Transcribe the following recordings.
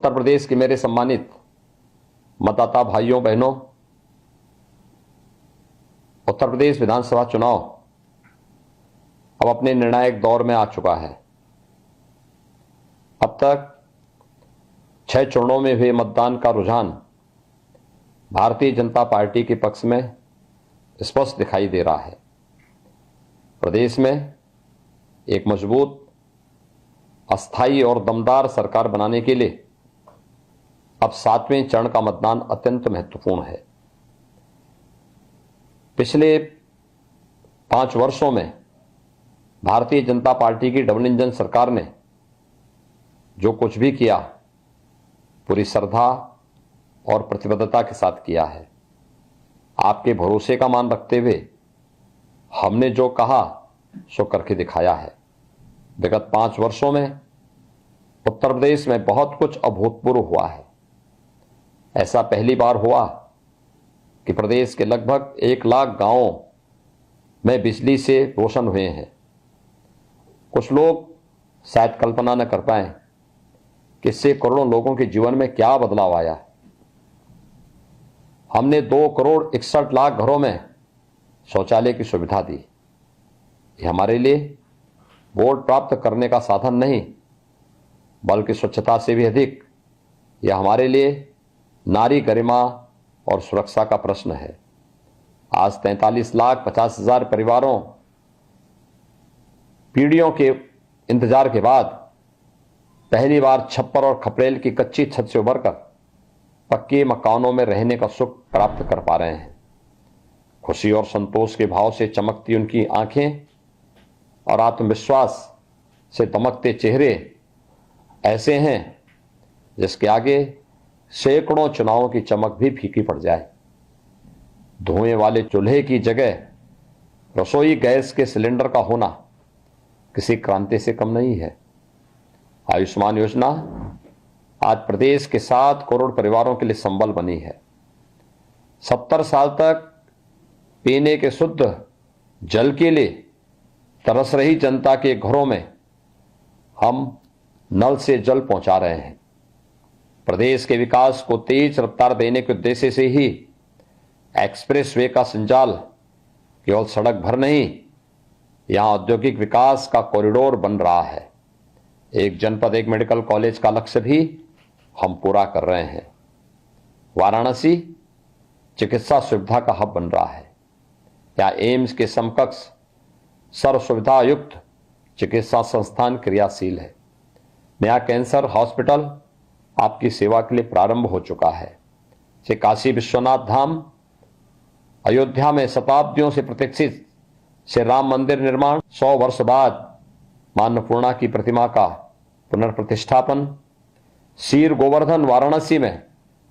उत्तर प्रदेश के मेरे सम्मानित मतदाता भाइयों बहनों, उत्तर प्रदेश विधानसभा चुनाव अब अपने निर्णायक दौर में आ चुका है। अब तक 6 चरणों में हुए मतदान का रुझान भारतीय जनता पार्टी के पक्ष में स्पष्ट दिखाई दे रहा है। प्रदेश में एक मजबूत, अस्थायी और दमदार सरकार बनाने के लिए अब 7वें चरण का मतदान अत्यंत महत्वपूर्ण है। पिछले 5 वर्षों में भारतीय जनता पार्टी की डबल इंजन सरकार ने जो कुछ भी किया पूरी श्रद्धा और प्रतिबद्धता के साथ किया है। आपके भरोसे का मान रखते हुए हमने जो कहा सो करके दिखाया है। विगत 5 वर्षों में उत्तर प्रदेश में बहुत कुछ अभूतपूर्व हुआ है। ऐसा पहली बार हुआ कि प्रदेश के लगभग 1 लाख गांवों में बिजली से रोशन हुए हैं। कुछ लोग शायद कल्पना न कर पाए कि इससे करोड़ों लोगों के जीवन में क्या बदलाव आया। हमने 2 करोड़ 61 लाख घरों में शौचालय की सुविधा दी। ये हमारे लिए वोट प्राप्त करने का साधन नहीं, बल्कि स्वच्छता से भी अधिक यह हमारे लिए नारी गरिमा और सुरक्षा का प्रश्न है। आज 43,50,000 परिवारों पीढ़ियों के इंतजार के बाद पहली बार छप्पर और खपरेल की कच्ची छत से उभरकर पक्के मकानों में रहने का सुख प्राप्त कर पा रहे हैं। खुशी और संतोष के भाव से चमकती उनकी आंखें और आत्मविश्वास से दमकते चेहरे ऐसे हैं जिसके आगे सैकड़ों चुनावों की चमक भी फीकी पड़ जाए। धुएं वाले चूल्हे की जगह रसोई गैस के सिलेंडर का होना किसी क्रांति से कम नहीं है। आयुष्मान योजना आज प्रदेश के 7 करोड़ परिवारों के लिए संबल बनी है। 70 साल तक पीने के शुद्ध जल के लिए तरस रही जनता के घरों में हम नल से जल पहुंचा रहे हैं। प्रदेश के विकास को तेज रफ्तार देने के उद्देश्य से ही एक्सप्रेस वे का संचाल केवल सड़क भर नहीं, यहां औद्योगिक विकास का कॉरिडोर बन रहा है। एक जनपद एक मेडिकल कॉलेज का लक्ष्य भी हम पूरा कर रहे हैं। वाराणसी चिकित्सा सुविधा का हब बन रहा है। यहाँ एम्स के समकक्ष सर्व सुविधा युक्त चिकित्सा संस्थान क्रियाशील है। नया कैंसर हॉस्पिटल आपकी सेवा के लिए प्रारंभ हो चुका है। श्री काशी विश्वनाथ धाम, अयोध्या में शताब्दियों से प्रतीक्षित श्री राम मंदिर निर्माण, 100 वर्ष बाद मां अन्नपूर्णा की प्रतिमा का पुनर्प्रतिष्ठापन, शीर गोवर्धन वाराणसी में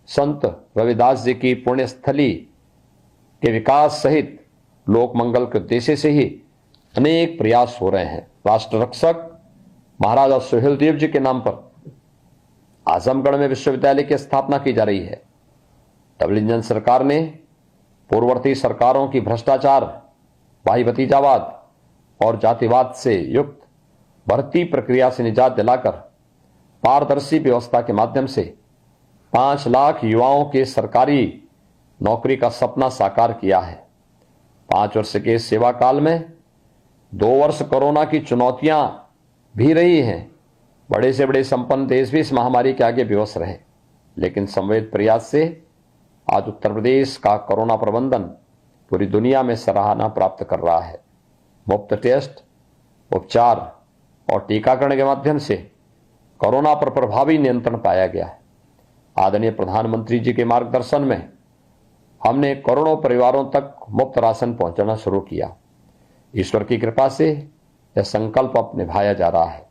संत रविदास जी की पुण्यस्थली के विकास सहित लोक मंगल के उद्देश्य से ही अनेक प्रयास हो रहे हैं। राष्ट्र रक्षक महाराजा सुहेलदेव जी के नाम पर आजमगढ़ में विश्वविद्यालय की स्थापना की जा रही है। डबल इंजन सरकार ने पूर्ववर्ती सरकारों की भ्रष्टाचार, भाई भतीजावाद और जातिवाद से युक्त भर्ती प्रक्रिया से निजात दिलाकर पारदर्शी व्यवस्था के माध्यम से 5 लाख युवाओं के सरकारी नौकरी का सपना साकार किया है। 5 वर्ष के सेवा काल में 2 वर्ष कोरोना की चुनौतियां भी रही हैं। बड़े से बड़े संपन्न देश भी इस महामारी के आगे बेबस रहे, लेकिन संवेद प्रयास से आज उत्तर प्रदेश का कोरोना प्रबंधन पूरी दुनिया में सराहना प्राप्त कर रहा है। मुफ्त टेस्ट, उपचार और टीकाकरण के माध्यम से कोरोना पर प्रभावी नियंत्रण पाया गया है। आदरणीय प्रधानमंत्री जी के मार्गदर्शन में हमने करोड़ों परिवारों तक मुफ्त राशन पहुंचाना शुरू किया। ईश्वर की कृपा से यह संकल्प अब निभाया जा रहा है।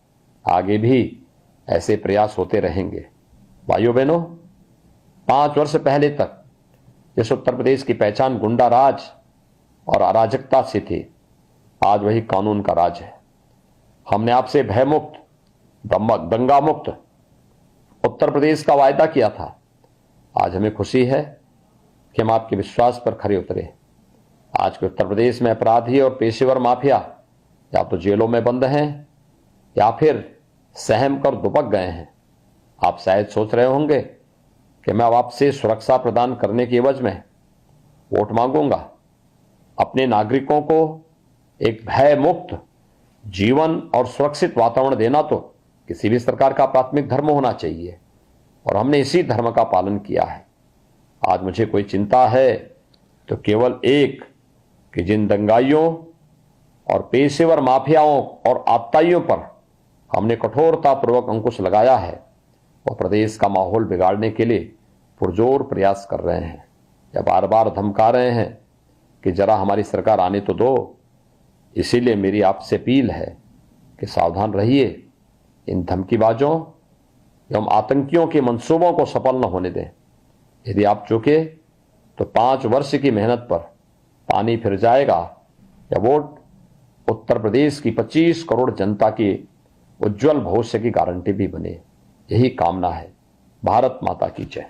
आगे भी ऐसे प्रयास होते रहेंगे। भाइयों बहनों, 5 वर्ष पहले तक इस उत्तर प्रदेश की पहचान गुंडा राज और अराजकता से थी, आज वही कानून का राज है। हमने आपसे भयमुक्त, दंगा मुक्त उत्तर प्रदेश का वायदा किया था। आज हमें खुशी है कि हम आपके विश्वास पर खरे उतरे। आज के उत्तर प्रदेश में अपराधी और पेशेवर माफिया या तो जेलों में बंद हैं या फिर सहम कर दुबक गए हैं। आप शायद सोच रहे होंगे कि मैं अब आपसे सुरक्षा प्रदान करने के एवज में वोट मांगूंगा। अपने नागरिकों को एक भय मुक्त जीवन और सुरक्षित वातावरण देना तो किसी भी सरकार का प्राथमिक धर्म होना चाहिए और हमने इसी धर्म का पालन किया है। आज मुझे कोई चिंता है तो केवल एक कि जिन दंगाइयों और पेशेवर माफियाओं और आतताइयों पर हमने कठोरतापूर्वक अंकुश लगाया है वह प्रदेश का माहौल बिगाड़ने के लिए पुरजोर प्रयास कर रहे हैं या बार बार धमका रहे हैं कि जरा हमारी सरकार आने तो दो। इसीलिए मेरी आपसे अपील है कि सावधान रहिए, इन धमकीबाजों एवं आतंकियों के मंसूबों को सफल न होने दें। यदि आप चूके तो 5 वर्ष की मेहनत पर पानी फिर जाएगा या वोट उत्तर प्रदेश की 25 करोड़ जनता की उज्जवल भविष्य की गारंटी भी बने। यही कामना है। भारत माता की जय।